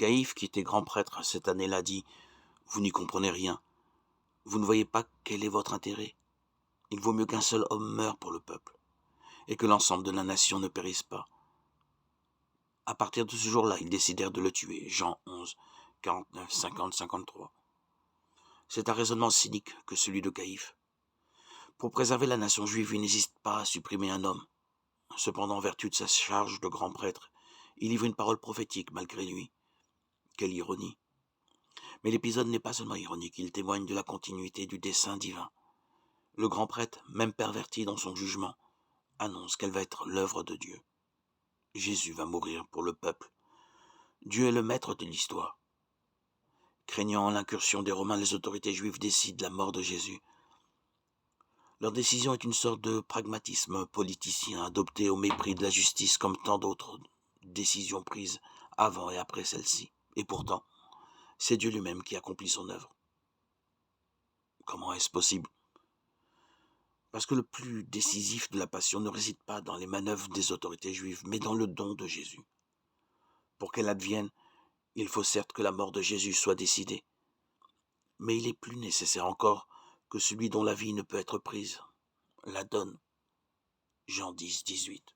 Caïphe, qui était grand prêtre cette année-là, dit: Vous n'y comprenez rien. Vous ne voyez pas quel est votre intérêt. Il vaut mieux qu'un seul homme meure pour le peuple, et que l'ensemble de la nation ne périsse pas. À partir de ce jour-là, ils décidèrent de le tuer. Jean 11, 49, 50, 53. C'est un raisonnement cynique que celui de Caïphe. Pour préserver la nation juive, il n'hésite pas à supprimer un homme. Cependant, en vertu de sa charge de grand prêtre, il livre une parole prophétique malgré lui. Quelle ironie! Mais l'épisode n'est pas seulement ironique, il témoigne de la continuité du dessein divin. Le grand prêtre, même perverti dans son jugement, annonce qu'elle va être l'œuvre de Dieu. Jésus va mourir pour le peuple. Dieu est le maître de l'histoire. Craignant l'incursion des Romains, les autorités juives décident la mort de Jésus. Leur décision est une sorte de pragmatisme politicien adopté au mépris de la justice comme tant d'autres décisions prises avant et après celle-ci. Et pourtant, c'est Dieu lui-même qui accomplit son œuvre. Comment est-ce possible? Parce que le plus décisif de la passion ne réside pas dans les manœuvres des autorités juives, mais dans le don de Jésus. Pour qu'elle advienne, il faut certes que la mort de Jésus soit décidée, mais il est plus nécessaire encore que celui dont la vie ne peut être prise la donne. Jean 10, 18.